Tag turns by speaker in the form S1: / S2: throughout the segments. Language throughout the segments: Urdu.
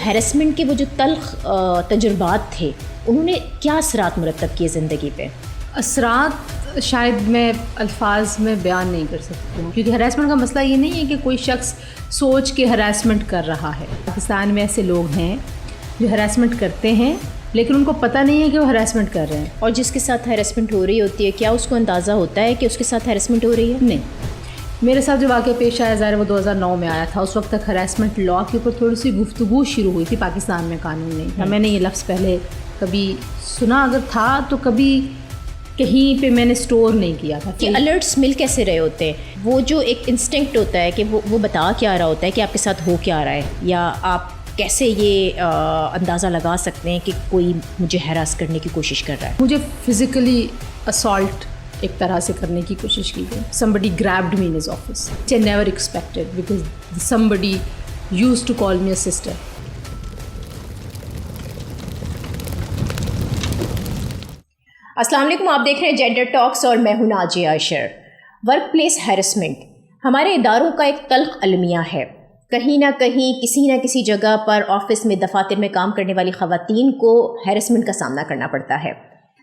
S1: ہیرسمنٹ کے وہ جو تلخ تجربات تھے انہوں نے کیا اثرات مرتب کیے زندگی پہ؟
S2: اثرات شاید میں الفاظ میں بیان نہیں کر سکتی ہوں، کیونکہ ہراسمنٹ کا مسئلہ یہ نہیں ہے کہ کوئی شخص سوچ کے ہراسمنٹ کر رہا ہے. پاکستان میں ایسے لوگ ہیں جو ہراسمنٹ کرتے ہیں لیکن ان کو پتہ نہیں ہے کہ وہ ہراسمنٹ کر رہے ہیں.
S1: اور جس کے ساتھ ہراسمنٹ ہو رہی ہوتی ہے کیا اس کو اندازہ ہوتا ہے کہ اس کے ساتھ ہراسمنٹ ہو رہی ہے؟
S2: نہیں. میرے ساتھ جو واقعہ پیش آیا ظاہر وہ 2009 میں آیا تھا. اس وقت تک ہراسمنٹ لا کے اوپر تھوڑی سی گفتگو شروع ہوئی تھی. پاکستان میں قانون نہیں تھا. میں نے یہ لفظ پہلے کبھی سنا اگر تھا تو کبھی کہیں پہ میں نے اسٹور نہیں کیا تھا.
S1: کہ الرٹس مل کیسے رہے ہوتے ہیں؟ وہ جو ایک انسٹنکٹ ہوتا ہے کہ وہ بتا کیا رہا ہوتا ہے کہ آپ کے ساتھ ہو کیا رہا ہے، یا آپ کیسے یہ اندازہ لگا سکتے ہیں کہ کوئی مجھے ہراس کرنے کی کوشش کر رہا ہے؟
S2: مجھے فزیکلی اسالٹ ایک طرح سے کرنے کی کوشش کی گئی. somebody grabbed me in his office which I never expected because somebody used to call me a sister.
S1: السلام علیکم، آپ دیکھ رہے ہیں جینڈر ٹاکس اور میں ہوں ناجیہ عائشر. ورک پلیس ہیرسمنٹ ہمارے اداروں کا ایک تلخ المیہ ہے. کہیں نہ کہیں کسی نہ کسی جگہ پر آفس میں دفاتر میں کام کرنے والی خواتین کو ہیرسمنٹ کا سامنا کرنا پڑتا ہے.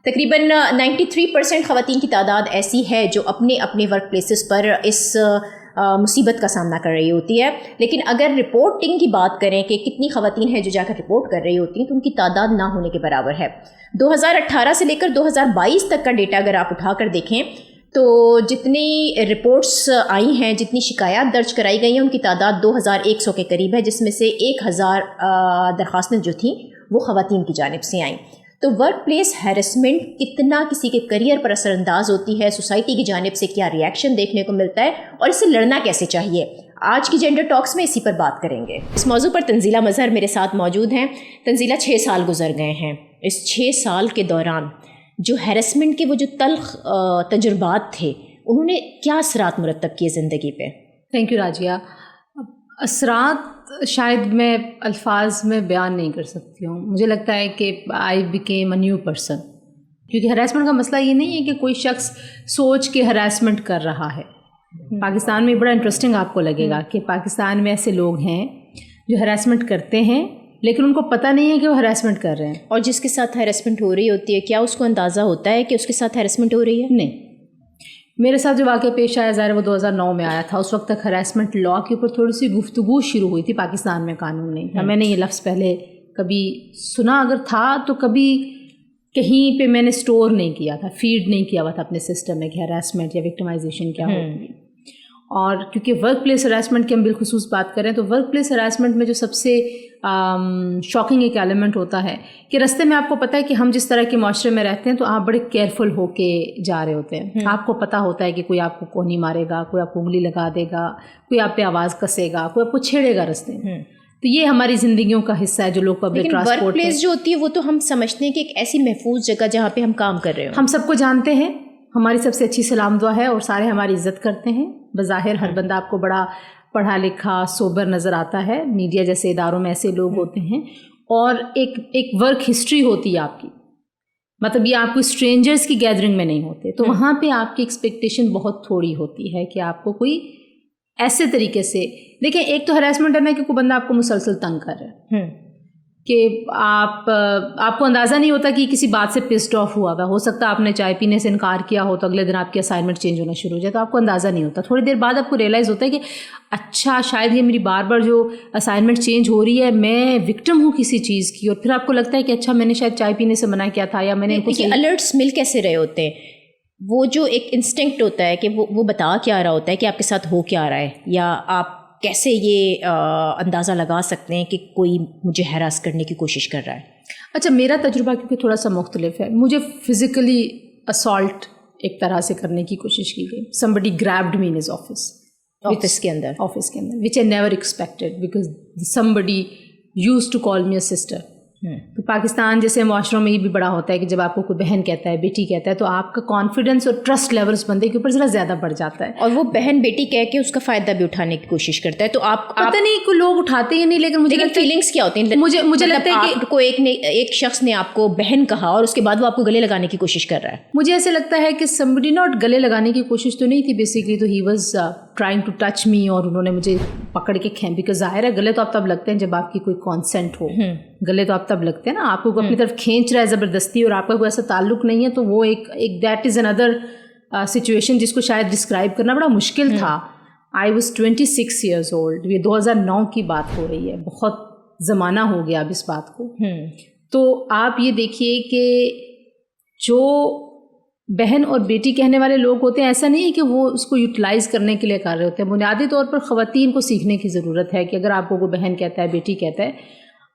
S1: تقریباً 93% خواتین کی تعداد ایسی ہے جو اپنے اپنے ورک پلیسز پر اس مصیبت کا سامنا کر رہی ہوتی ہے. لیکن اگر رپورٹنگ کی بات کریں کہ کتنی خواتین ہیں جو جا کر رپورٹ کر رہی ہوتی ہیں تو ان کی تعداد نہ ہونے کے برابر ہے. 2018 سے لے کر 2022 تک کا ڈیٹا اگر آپ اٹھا کر دیکھیں تو جتنی رپورٹس آئی ہیں، جتنی شکایات درج کرائی گئی ہیں، ان کی تعداد 2100 کے قریب ہے، جس میں سے 1000 درخواستیں جو تھیں وہ خواتین کی جانب سے آئیں. تو ورک پلیس ہیرسمنٹ کتنا کسی کے کریئر پر اثر انداز ہوتی ہے، سوسائٹی کی جانب سے کیا ری ایکشن دیکھنے کو ملتا ہے اور اس سے لڑنا کیسے چاہیے، آج کی جینڈر ٹاکس میں اسی پر بات کریں گے. اس موضوع پر تنزیلہ مظہر میرے ساتھ موجود ہیں. تنزیلہ، 6 سال گزر گئے ہیں. اس 6 سال کے دوران جو ہیرسمنٹ کے وہ جو تلخ تجربات تھے انہوں نے کیا اثرات مرتب کیے زندگی پہ؟
S2: تھینک یو راجیہ. اثرات شاید میں الفاظ میں بیان نہیں کر سکتی ہوں. مجھے لگتا ہے کہ I became a new person, کیونکہ ہراسمنٹ کا مسئلہ یہ نہیں ہے کہ کوئی شخص سوچ کے ہراسمنٹ کر رہا ہے. پاکستان میں بڑا انٹرسٹنگ آپ کو لگے گا کہ پاکستان میں ایسے لوگ ہیں جو ہراسمنٹ کرتے ہیں لیکن ان کو پتہ نہیں ہے کہ وہ ہراسمنٹ کر رہے ہیں.
S1: اور جس کے ساتھ ہراسمنٹ ہو رہی ہوتی ہے کیا اس کو اندازہ ہوتا ہے کہ اس کے ساتھ ہراسمنٹ ہو رہی ہے؟
S2: نہیں. میرے ساتھ جو واقعہ پیش آیا ظاہر وہ 2009 میں آیا تھا. اس وقت تک ہراسمنٹ لا کے اوپر تھوڑی سی گفتگو شروع ہوئی تھی. پاکستان میں قانون نہیں تھا. میں نے یہ لفظ پہلے کبھی سنا اگر تھا تو کبھی کہیں پہ میں نے اسٹور نہیں کیا تھا، فیڈ نہیں کیا ہوا تھا اپنے سسٹم میں کہ ہراسمنٹ یا وکٹمائزیشن کیا ہوتی ہے. اور کیونکہ ورک پلیس ہراسمنٹ کی ہم بالخصوص بات کریں تو ورک پلیس ہراسمنٹ میں جو سب سے شاکنگ ایک ایلیمنٹ ہوتا ہے کہ رستے میں آپ کو پتہ ہے کہ ہم جس طرح کے معاشرے میں رہتے ہیں تو آپ بڑے کیئرفل ہو کے جا رہے ہوتے ہیں. آپ کو پتہ ہوتا ہے کہ کوئی آپ کو کونی مارے گا، کوئی آپ کو انگلی لگا دے گا، کوئی آپ پہ آواز کسے گا، کوئی آپ کو چھیڑے گا رستے میں. تو یہ ہماری زندگیوں کا حصہ ہے جو لوگ پبلک ٹرانسپورٹ.
S1: ورک پلیس جو ہوتی ہے وہ تو ہم سمجھتے ہیں کہ ایک ایسی محفوظ جگہ جہاں پہ ہم کام کر رہے ہوں.
S2: ہم سب کو جانتے ہیں، ہماری سب سے اچھی سلام دعا ہے اور سارے ہماری عزت کرتے ہیں. بظاہر ہر بندہ آپ کو بڑا پڑھا لکھا سوبر نظر آتا ہے. میڈیا جیسے اداروں میں ایسے لوگ ہوتے ہیں اور ایک ورک ہسٹری ہوتی ہے آپ کی. مطلب یہ آپ کو اسٹرینجرز کی گیدرنگ میں نہیں ہوتے تو وہاں پہ آپ کی ایکسپیکٹیشن بہت تھوڑی ہوتی ہے کہ آپ کو کوئی ایسے طریقے سے دیکھیں. ایک تو ہراسمنٹ ہے نا کہ کوئی بندہ آپ کو مسلسل تنگ کر رہا ہے کہ آپ کو اندازہ نہیں ہوتا کہ کسی بات سے پسڈ آف ہوا ہوا. ہو سکتا ہے آپ نے چائے پینے سے انکار کیا ہو تو اگلے دن آپ کی اسائنمنٹ چینج ہونا شروع ہو جائے تو آپ کو اندازہ نہیں ہوتا. تھوڑی دیر بعد آپ کو ریئلائز ہوتا ہے کہ اچھا شاید یہ میری بار بار جو اسائنمنٹ چینج ہو رہی ہے میں وکٹم ہوں کسی چیز کی. اور پھر آپ کو لگتا ہے کہ اچھا میں نے شاید چائے پینے سے منع کیا تھا یا میں نے
S1: الرٹس مل کیسے رہے ہوتے ہیں؟ وہ جو ایک انسٹنکٹ ہوتا ہے کہ وہ بتا کیا رہا ہوتا ہے کہ آپ کے ساتھ ہو کیا رہا ہے، یا آپ کیسے یہ اندازہ لگا سکتے ہیں کہ کوئی مجھے ہراس کرنے کی کوشش کر رہا ہے؟
S2: اچھا، میرا تجربہ کیونکہ تھوڑا سا مختلف ہے. مجھے فزیکلی اسالٹ ایک طرح سے کرنے کی کوشش کی گئی. somebody grabbed me in his office
S1: office کے اندر
S2: which I never expected because somebody used to call me a sister. تو پاکستان جیسے معاشروں میں یہ بھی بڑا ہوتا ہے کہ جب آپ کو کوئی بہن کہتا ہے، بیٹی کہتا ہے تو آپ کا کانفیڈنس اور ٹرسٹ لیول اس بندے کے اوپر ذرا زیادہ بڑھ جاتا ہے.
S1: اور وہ بہن بیٹی کہہ کے اس کا فائدہ بھی اٹھانے کی کوشش کرتا ہے. تو آپ
S2: پتہ نہیں کوئی لوگ اٹھاتے ہی نہیں، لیکن
S1: فیلنگس کیا ہوتی ہیں؟ مجھے لگتا ہے کہ کوئی ایک شخص نے آپ کو بہن کہا اور اس کے بعد وہ آپ کو گلے لگانے کی کوشش کر رہا ہے.
S2: مجھے ایسے لگتا ہے کہ somebody not گلے لگانے کی کوشش تو نہیں تھی بیسیکلی. تو he was trying to touch me, اور انہوں نے مجھے پکڑ کے کھینچ, بیکاز ظاہر ہے گلے تو آپ تب لگتے ہیں جب آپ کی کوئی کانسینٹ ہو, گلے تو آپ تب لگتے ہیں نا, آپ کو اپنی طرف کھینچ رہا ہے زبردستی اور آپ کا کوئی ایسا تعلق نہیں ہے, تو وہ ایک دیٹ از اندر سچویشن جس کو شاید ڈسکرائب کرنا بڑا مشکل تھا. I was 26 years old. یہ 2009 کی بات ہو رہی ہے, بہت زمانہ ہو گیا اب اس بات کو. تو آپ یہ دیکھیے کہ جو بہن اور بیٹی کہنے والے لوگ ہوتے ہیں, ایسا نہیں ہے کہ وہ اس کو یوٹیلائز کرنے کے لیے کر رہے ہوتے ہیں. بنیادی طور پر خواتین کو سیکھنے کی ضرورت ہے کہ اگر آپ کو کوئی بہن کہتا ہے, بیٹی کہتا ہے,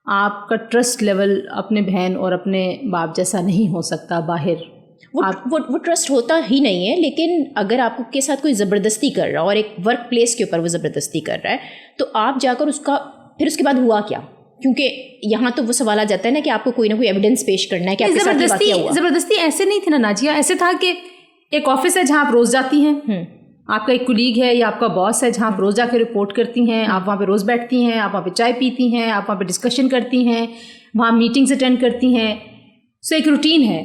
S2: آپ کا ٹرسٹ لیول اپنے بہن اور اپنے باپ جیسا نہیں ہو سکتا باہر.
S1: وہ ٹرسٹ ہوتا ہی نہیں ہے, لیکن اگر آپ کے ساتھ کوئی زبردستی کر رہا اور ایک ورک پلیس کے اوپر وہ زبردستی کر رہا ہے, تو آپ جا کر اس کا پھر اس کے بعد ہوا کیا؟ کیونکہ یہاں تو وہ سوال آ جاتا ہے نا کہ آپ کو کوئی نہ کوئی ایویڈنس پیش کرنا ہے کہ آپ کے ساتھ یہ واقعہ ہوا.
S2: زبردستی ایسے نہیں تھی نا ناجیہ, ایسے تھا کہ ایک آفس ہے جہاں آپ روز جاتی ہیں, آپ کا ایک کولیگ ہے یا آپ کا باس ہے جہاں آپ روز جا کے رپورٹ کرتی ہیں, آپ وہاں پہ روز بیٹھتی ہیں, آپ وہاں پہ چائے پیتی ہیں, آپ وہاں پہ ڈسکشن کرتی ہیں, وہاں میٹنگز اٹینڈ کرتی ہیں. سو ایک روٹین ہے.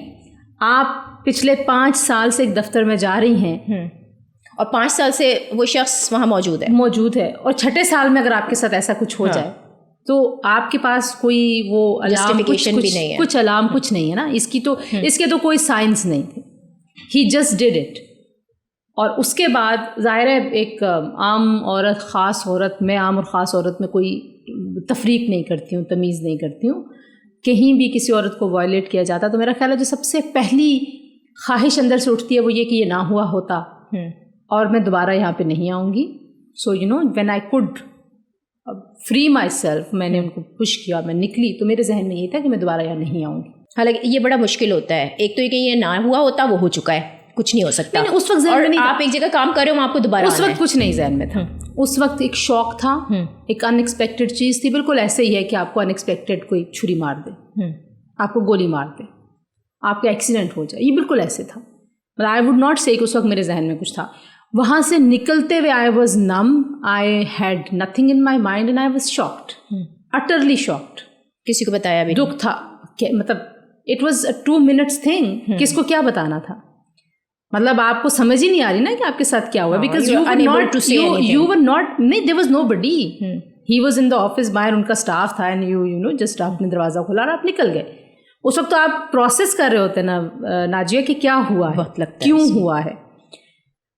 S2: آپ پچھلے 5 سال سے ایک دفتر میں جا رہی ہیں
S1: اور 5 سال سے وہ شخص وہاں موجود ہے, اور 6 سال میں اگر آپ کے ساتھ ایسا کچھ ہو جائے تو آپ کے پاس کوئی وہ
S2: جسٹیفیکیشن بھی نہیں ہے, کچھ الارم کچھ نہیں ہے نا, اس کے تو کوئی سائنس نہیں تھی. He just did it. اور اس کے بعد ظاہر ہے ایک عام عورت, خاص عورت, میں عام اور خاص عورت میں کوئی تفریق نہیں کرتی ہوں, تمیز نہیں کرتی ہوں. کہیں بھی کسی عورت کو وائلیٹ کیا جاتا تو میرا خیال ہے جو سب سے پہلی خواہش اندر سے اٹھتی ہے وہ یہ کہ یہ نہ ہوا ہوتا اور میں دوبارہ یہاں پہ نہیں آؤں گی. So you know when I could free myself, میں نے ان کو پش کیا, میں نکلی, تو میرے ذہن میں یہ تھا کہ میں دوبارہ یہاں نہیں آؤں گی.
S1: حالانکہ یہ بڑا مشکل ہوتا ہے. ایک تو یہ کہ یہ نہ ہوا ہوتا, وہ ہو چکا ہے, کچھ نہیں ہو سکتا.
S2: اس وقت ذہن میں نہیں,
S1: آپ ایک جگہ کام کر رہے ہو, آپ کو دوبارہ
S2: اس وقت کچھ نہیں ذہن میں تھا. اس وقت ایک شوق تھا, ایک ان ایکسپیکٹڈ چیز تھی. بالکل ایسے ہی ہے کہ آپ کو ان ایکسپیکٹڈ کوئی چھری مار دے, آپ کو گولی مار دے, آپ کا ایکسیڈنٹ ہو جائے, یہ بالکل ایسے تھا. بٹ آئی ووڈ ناٹ سے کہ اس وقت میرے ذہن میں کچھ تھا. وہاں سے نکلتے ہوئے آئی واز نم, I had nothing in my mind and I was shocked, utterly shocked.
S1: کسی کو بتایا بھی
S2: دکھ تھا, مطلب it was a 2 minutes thing. کس کو کیا بتانا تھا, مطلب آپ کو سمجھ ہی نہیں آ رہی نا کہ آپ کے ساتھ کیا ہوا, بیکاز یو ور ناٹ, نہیں, there was nobody. He was in the office, باہر ان کا اسٹاف تھا, اینڈ یو نو جسٹ آپ نے دروازہ کھولا اور آپ نکل گئے. اس وقت تو آپ پروسیس کر رہے ہوتے نا ناجیہ کہ کیا ہوا ہے, کیوں ہوا ہے.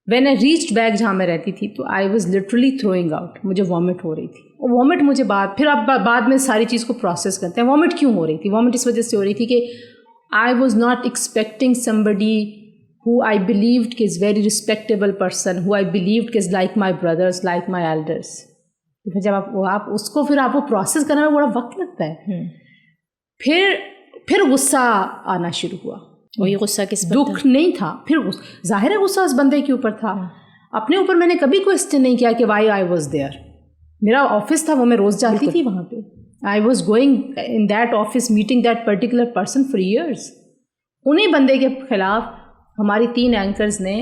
S2: وین آئی ریچڈ بیک جہاں میں رہتی تھی, تو I was literally throwing out. مجھے وامٹ ہو رہی تھی, اور وامٹ مجھے پھر آپ بعد میں ساری چیز کو پروسیس کرتے ہیں. وامٹ کیوں ہو رہی تھی؟ وامٹ اس وجہ سے ہو رہی تھی کہ I was not expecting somebody who I believed is very respectable person, who I believed is like my brothers, like my elders. جب آپ اس کو پھر آپ وہ پروسیس کرنے میں بڑا وقت لگتا ہے. پھر غصہ آنا شروع ہوا.
S1: وہی غصہ کس پر؟
S2: دکھ نہیں تھا, پھر ظاہر ہے غصہ اس بندے کے اوپر تھا. اپنے اوپر میں نے کبھی کوشچن نہیں کیا کہ وائی آئی واز دیئر. میرا آفس تھا, وہ میں روز جاتی تھی وہاں پہ. I was going in that office, meeting that particular person for years. انہیں بندے کے خلاف ہماری 3 اینکرز نے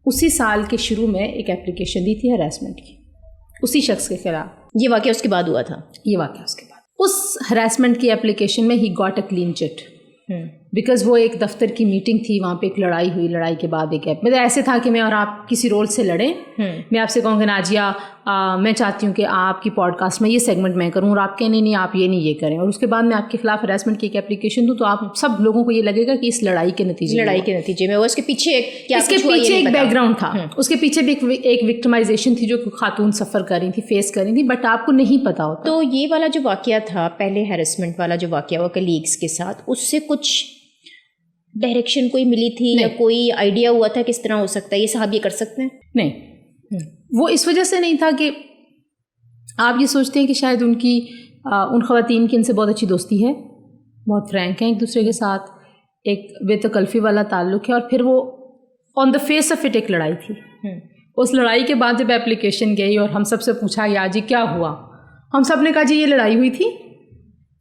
S2: اسی سال کے شروع میں ایک اپلیکیشن دی تھی ہراسمنٹ کی, اسی شخص کے خلاف.
S1: یہ واقعہ اس کے بعد ہوا تھا؟
S2: یہ واقعہ اس کے بعد. اس ہراسمنٹ کی اپلیکیشن میں he got a clean chit, because وہ ایک دفتر کی میٹنگ تھی, وہاں پہ ایک لڑائی ہوئی. لڑائی کے بعد ایک مطلب ایسے تھا کہ میں اور آپ کسی رول سے لڑیں, میں آپ سے کہوں کہ ناجیہ میں چاہتی ہوں کہ آپ کی پوڈ کاسٹ میں یہ سیگمنٹ میں کروں, اور آپ کہیں نہیں آپ یہ کریں, اور اس کے بعد میں آپ کے خلاف ہراسمنٹ کی ایک اپلیکیشن دوں, تو آپ سب لوگوں کو یہ لگے گا کہ اس لڑائی کے نتیجے میں
S1: اس کے پیچھے
S2: ایک بیک گراؤنڈ تھا, اس کے پیچھے بھی ایک وکٹمائزیشن تھی جو خاتون سفر کر رہی تھی, فیس کر رہی تھی, بٹ آپ کو نہیں پتا ہوتا.
S1: تو یہ والا جو واقعہ تھا, پہلے ہیرسمنٹ والا جو واقعہ ہوا کلیگس کے ساتھ, اس سے کچھ ڈائریکشن کوئی ملی تھی یا کوئی آئیڈیا ہوا تھا کس طرح ہو سکتا ہے یہ صاحب یہ کر سکتے ہیں؟
S2: نہیں, وہ اس وجہ سے نہیں تھا کہ آپ یہ سوچتے ہیں کہ شاید ان خواتین کی ان سے بہت اچھی دوستی ہے, بہت فرینک ہیں ایک دوسرے کے ساتھ, ایک بے تکلفی والا تعلق ہے, اور پھر وہ آن دا فیس آف اٹ ایک لڑائی تھی. اس لڑائی کے بعد جب اپلیکیشن گئی اور ہم سب سے پوچھا یا جی کیا ہوا, ہم سب نے کہا جی یہ لڑائی ہوئی تھی,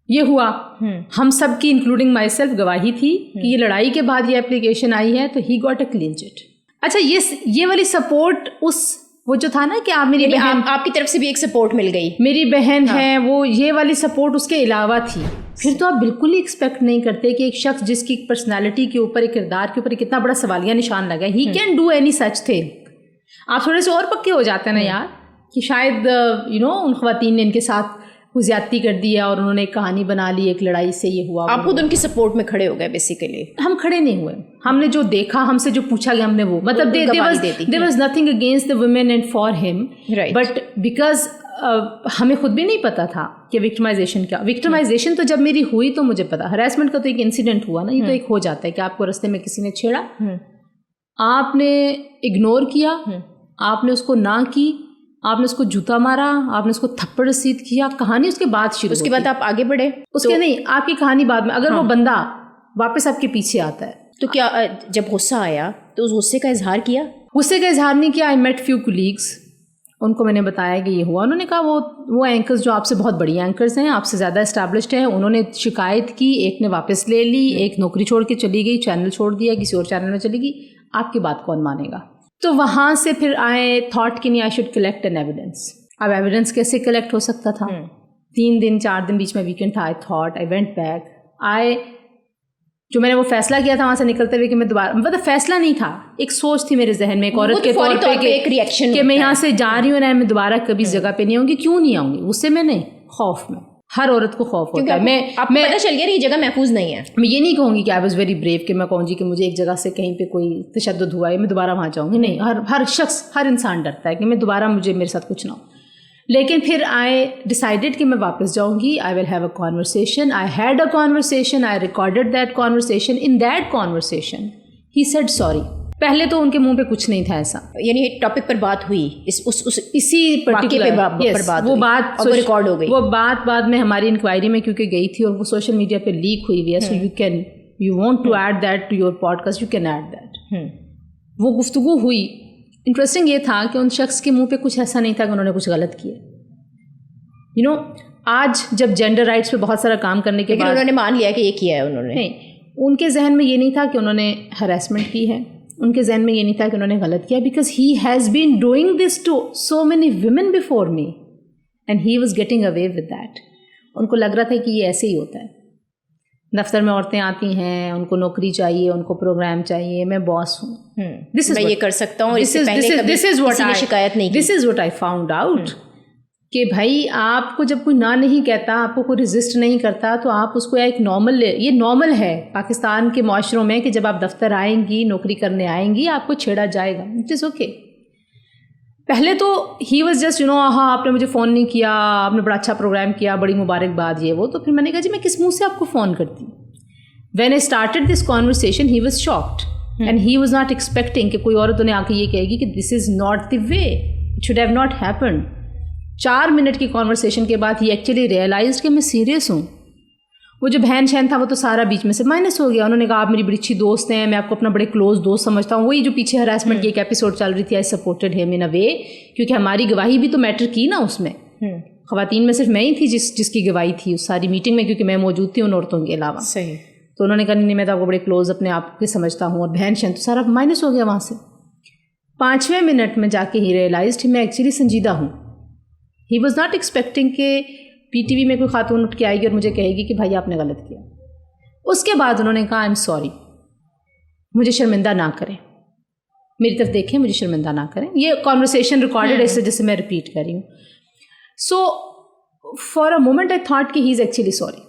S2: یہ ہوا. ہم سب کی انکلوڈنگ مائی سیلف گواہی تھی کہ یہ لڑائی کے بعد یہ اپلیکیشن آئی ہے, تو ہی گاٹ اے کلین چٹ. اچھا, یہ والی سپورٹ وہ جو تھا نا کہ آپ میری بہن,
S1: آپ کی طرف سے بھی ایک سپورٹ مل گئی,
S2: میری بہن ہے, وہ یہ والی سپورٹ اس کے علاوہ تھی. پھر تو آپ بالکل ہی ایکسپیکٹ نہیں کرتے کہ ایک شخص جس کی پرسنالٹی کے اوپر, ایک کردار کے اوپر کتنا بڑا سوالیہ نشان لگا ہے, he can do any such thing. آپ تھوڑے سے اور پکے ہو جاتے ہیں نا یار کہ شاید ان خواتین نے ان کے ساتھ وہ زیادتی کر دی ہے اور انہوں نے ایک کہانی بنا لی ایک لڑائی سے یہ ہوا.
S1: آپ خود ان کی سپورٹ میں کھڑے ہو گئے بیسیکلی.
S2: ہم کھڑے نہیں ہوئے, ہم نے جو دیکھا, ہم سے جو پوچھا گیا ہم نے وہ, مطلب there was nothing against the women and for him, but because ہمیں خود بھی نہیں پتا تھا کہ وکٹمائزیشن کیا. وکٹمائزیشن تو جب میری ہوئی تو مجھے پتا, ہراسمنٹ کا تو ایک انسیڈنٹ ہوا نا, یہ تو ایک ہو جاتا ہے کہ آپ کو رستے میں کسی نے چھیڑا, آپ نے اگنور کیا, آپ نے اس کو نہ کی, آپ نے اس کو جوتا مارا, آپ نے اس کو تھپڑ رسید کیا, کہانی اس کے بعد شروع.
S1: اس کے بعد آپ آگے بڑھے,
S2: اس کے نہیں, آپ کی کہانی بعد میں. اگر وہ بندہ واپس آپ کے پیچھے آتا ہے
S1: تو کیا جب غصہ آیا تو اس غصے کا اظہار کیا؟
S2: غصے کا اظہار نہیں کیا. آئی میٹ فیو کولیگس, ان کو میں نے بتایا کہ یہ ہوا. انہوں نے کہا وہ اینکرز جو آپ سے بہت بڑی اینکرز ہیں, آپ سے زیادہ اسٹیبلشڈ ہیں, انہوں نے شکایت کی, ایک نے واپس لے لی, ایک نوکری چھوڑ کے چلی گئی, چینل چھوڑ دیا, کسی اور چینل میں چلی گئی, آپ کی بات کون مانے گا؟ تو وہاں سے پھر آئے تھاٹ کہ نہیں, I should collect an evidence. اب ایویڈنس کیسے کلیکٹ ہو سکتا تھا؟ 3 دن 4 دن بیچ میں ویکینڈ تھا. I thought, I went back, جو میں نے وہ فیصلہ کیا تھا وہاں سے نکلتے ہوئے کہ میں دوبارہ, مطلب فیصلہ نہیں تھا, ایک سوچ تھی میرے ذہن میں ایک عورت کے طور پہ
S1: ایک ریئیکشن
S2: کہ میں یہاں سے جا رہی ہوں نا, میں دوبارہ کبھی اس جگہ پہ نہیں آؤں گی. کیوں نہیں آؤں گی؟ اس سے میں نہیں, خوف میں. ہر عورت کو خوف ہوتا ہے. میں
S1: پتہ چل گیا یہ جگہ محفوظ نہیں ہے.
S2: میں یہ نہیں کہوں گی کہ آئی واز ویری بریو کہ میں کہوں گی کہ مجھے ایک جگہ سے کہیں پہ کوئی تشدد ہوا ہے میں دوبارہ وہاں جاؤں گی. نہیں, ہر شخص, ہر انسان ڈرتا ہے کہ میں دوبارہ مجھے میرے ساتھ کچھ نہ ہو. لیکن پھر آئی ڈیسائیڈڈ کہ میں واپس جاؤں گی. I will have a conversation. I had a conversation. I recorded that conversation. In that conversation he said sorry. پہلے تو ان کے منہ پہ کچھ نہیں تھا ایسا,
S1: یعنی ٹاپک پر بات ہوئی,
S2: اسی پرٹیکولر
S1: بات,
S2: وہ بات
S1: ریکارڈ ہو گئی.
S2: وہ بات بعد میں ہماری انکوائری میں کیونکہ گئی تھی اور وہ سوشل میڈیا پہ لیک ہوئی ہوئی ہے. So you want to add that to your podcast, you can add that. وہ گفتگو ہوئی. انٹرسٹنگ یہ تھا کہ ان شخص کے منہ پہ کچھ ایسا نہیں تھا کہ انہوں نے کچھ غلط کیا. آج جب جینڈر رائٹس پہ بہت سارا کام کرنے کے بعد
S1: انہوں نے مان لیا کہ یہ کیا ہے انہوں نے.
S2: نہیں, ان کے ذہن میں یہ نہیں تھا کہ انہوں نے ہراسمنٹ کی ہے, ان کے ذہن میں یہ نہیں تھا کہ انہوں نے غلط کیا, because he has been doing this to so many women before me and he was getting away with that. ان کو لگ رہا تھا کہ یہ ایسے ہی ہوتا ہے. دفتر میں عورتیں آتی ہیں, ان کو نوکری چاہیے, ان کو پروگرام چاہیے, میں باس ہوں,
S1: میں یہ کر سکتا ہوں.
S2: This is what I found out کہ بھائی آپ کو جب کوئی نہ نہیں کہتا, آپ کو کوئی رزسٹ نہیں کرتا, تو آپ اس کو ایک نارمل, یہ نارمل ہے پاکستان کے معاشروں میں کہ جب آپ دفتر آئیں گی, نوکری کرنے آئیں گی, آپ کو چھیڑا جائے گا. It is okay. پہلے تو ہی واز جسٹ ہاں آپ نے مجھے فون نہیں کیا, آپ نے بڑا اچھا پروگرام کیا, بڑی مبارکباد, یہ وہ. تو پھر میں نے کہا جی میں کس منہ سے آپ کو فون کرتی. When I started this conversation he was shocked and he was not expecting کہ کوئی عورت انہیں آ کے یہ کہے گی کہ this is not the way, it should have not happened. 4 minute کی کانورسیشن کے بعد ہی ایکچولی ریئلائزڈ کہ میں سیریس ہوں. وہ جو بہن شہن تھا وہ تو سارا بیچ میں سے مائنس ہو گیا. انہوں نے کہا آپ میری بڑی اچھی دوست ہیں, میں آپ کو اپنا بڑے کلوز دوست سمجھتا ہوں. وہی جو پیچھے ہراسمنٹ کی ایک ایپیسوڈ چل رہی تھی, آئی سپورٹڈ ہیم ان اے وے, کیونکہ ہماری گواہی بھی تو میٹر کی نا اس میں. خواتین میں صرف میں ہی تھی جس کی گواہی تھی اس ساری میٹنگ میں, کیونکہ میں موجود تھی ان عورتوں کے علاوہ.
S1: صحیح.
S2: تو انہوں نے کہا نہیں میں تو آپ کو بڑے کلوز اپنے آپ کے سمجھتا ہوں, اور بہن شہن تو سارا مائنس ہو گیا وہاں سے. 5ویں منٹ میں جا کے ہی ریئلائزڈ میں ایکچولی سنجیدہ ہوں. ہی واز ناٹ ایکسپیکٹنگ کہ پی ٹی وی میں کوئی خاتون اٹھ کے آئے گی اور مجھے کہے گی کہ بھائی آپ نے غلط کیا. اس کے بعد انہوں نے کہا آئی ایم سوری, مجھے شرمندہ نہ کریں, میری طرف دیکھیں, مجھے شرمندہ نہ کریں. یہ کانورسیشن ریکارڈڈ ہے جیسے میں ریپیٹ کر رہی ہوں. So for a moment I thought کہ ہی از ایکچولی سوری.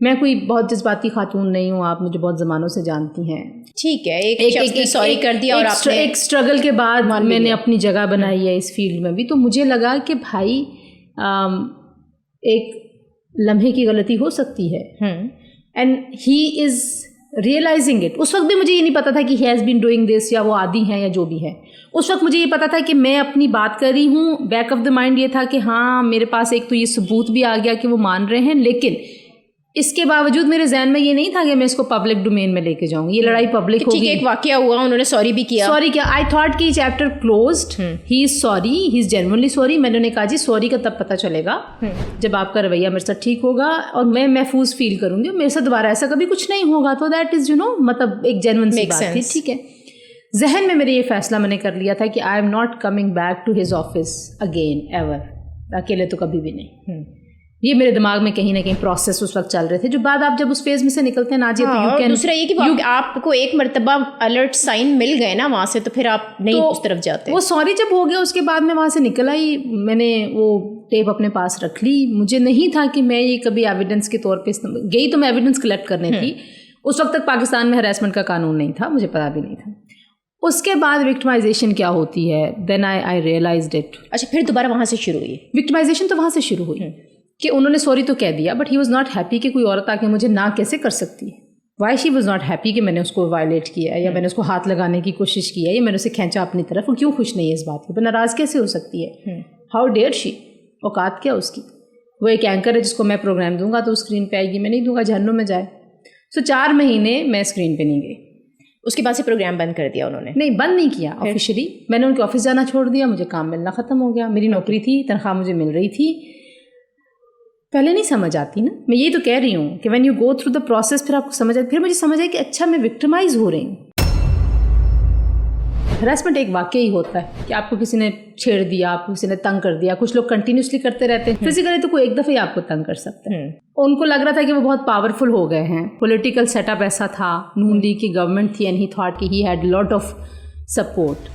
S2: میں کوئی بہت جذباتی خاتون نہیں ہوں, آپ مجھے بہت زمانوں سے جانتی ہیں.
S1: ٹھیک ہے, ایک سوری کر دیا اور آپ نے
S2: ایک اسٹرگل کے بعد میں نے اپنی جگہ بنائی ہے اس فیلڈ میں بھی. تو مجھے لگا کہ بھائی ایک لمحے کی غلطی ہو سکتی ہے, and he is realising it. اس وقت بھی مجھے یہ نہیں پتا تھا کہ ہی ہیز بین ڈوئنگ دس, یا وہ عادی ہیں یا جو بھی ہے. اس وقت مجھے یہ پتا تھا کہ میں اپنی بات کر رہی ہوں, بیک آف دا مائنڈ یہ تھا کہ ہاں میرے پاس ایک تو یہ ثبوت بھی آ گیا کہ وہ مان رہے ہیں, لیکن اس کے باوجود میرے ذہن میں یہ نہیں تھا کہ میں اس کو پبلک ڈومین میں لے کے جاؤں گی, یہ لڑائی پبلک ہوگی.
S1: ٹھیک ہے, ایک واقعہ ہوا, انہوں نے سوری بھی کیا.
S2: آئی تھاٹ کہ چیپٹر کلوزڈ, ہی از سوری, ہی از جینوئنلی سوری. میں نے کہا جی سوری کا تب پتہ چلے گا جب آپ کا رویہ میرے ساتھ ٹھیک ہوگا اور میں محفوظ فیل کروں گی, میرے ساتھ دوبارہ ایسا کبھی کچھ نہیں ہوگا. تو دیٹ از مطلب ایک جینوئن سی بات تھی. ٹھیک ہے, ذہن میں میرے یہ فیصلہ میں نے کر لیا تھا کہ I am not coming back to his office again ever. اکیلے تو کبھی بھی نہیں. یہ میرے دماغ میں کہیں نہ کہیں پروسیس اس وقت چل رہے تھے. جو بعد آپ جب اس فیز میں سے نکلتے ہیں ناجیہ تو
S1: اور دوسرا یہ کہ آپ کو ایک مرتبہ الرٹ سائن مل گئے نا وہاں سے, تو پھر آپ نہیں اس طرف جاتے.
S2: وہ سوری جب ہو گیا اس کے بعد میں وہاں سے نکل آئی. میں نے وہ ٹیپ اپنے پاس رکھ لی. مجھے نہیں تھا کہ میں یہ کبھی ایویڈنس کے طور پہ گئی, تو میں ایویڈنس کلیکٹ کرنے تھی. اس وقت تک پاکستان میں ہراسمنٹ کا قانون نہیں تھا, مجھے پتا بھی نہیں تھا. اس کے بعد وکٹمائزیشن کیا ہوتی ہے, دین آئی ریئلائزڈ اٹ.
S1: اچھا, پھر دوبارہ وہاں سے شروع ہوئی
S2: وکٹمائزیشن. تو وہاں سے شروع ہوئی کہ انہوں نے سوری تو کہہ دیا, but he was not happy کہ کوئی عورت آ کے مجھے نہ کیسے کر سکتی ہے. Why she was not happy کہ میں نے اس کو وائلیٹ کیا یا میں نے اس کو ہاتھ لگانے کی کوشش کی ہے یا میں نے اسے کھینچا اپنی طرف. وہ کیوں خوش نہیں ہے اس بات کے, ناراض کیسے ہو سکتی ہے؟ ہاؤ ڈیئر شی. اوقات کیا اس کی. وہ ایک اینکر ہے جس کو میں پروگرام دوں گا تو اسکرین پہ آئے گی, میں نہیں دوں گا, جہنم میں جائے. 4 مہینے میں اسکرین پہ نہیں گئی.
S1: اس کے بعد سے پروگرام بند کر دیا انہوں نے؟
S2: نہیں, بند نہیں کیا آفیشلی. میں نے ان کے آفس جانا چھوڑ دیا, مجھے کام ملنا ختم ہو گیا. میری نوکری تھی, تنخواہ مجھے مل رہی تھی. پہلے نہیں سمجھ آتی نا, میں یہی تو کہہ رہی ہوں کہ when you go through the process پھر آپ کو سمجھ آتی. پھر مجھے سمجھ آئی کہ اچھا میں وکٹمائز ہو رہی ہوں. ہراسمنٹ ایک واقعی ہوتا ہے کہ آپ کو کسی نے چھیڑ دیا, آپ کو کسی نے تنگ کر دیا. کچھ لوگ کنٹینیوسلی کرتے رہتے ہیں. فزیکلی تو کوئی ایک دفعہ ہی آپ کو تنگ کر سکتا ہے. ان کو لگ رہا تھا کہ وہ بہت پاورفل ہو گئے ہیں. پولیٹیکل سیٹ اپ ایسا تھا, نون لیگ کی گورنمنٹ تھی, اینڈ ہی تھاٹ کہ he had lot of support.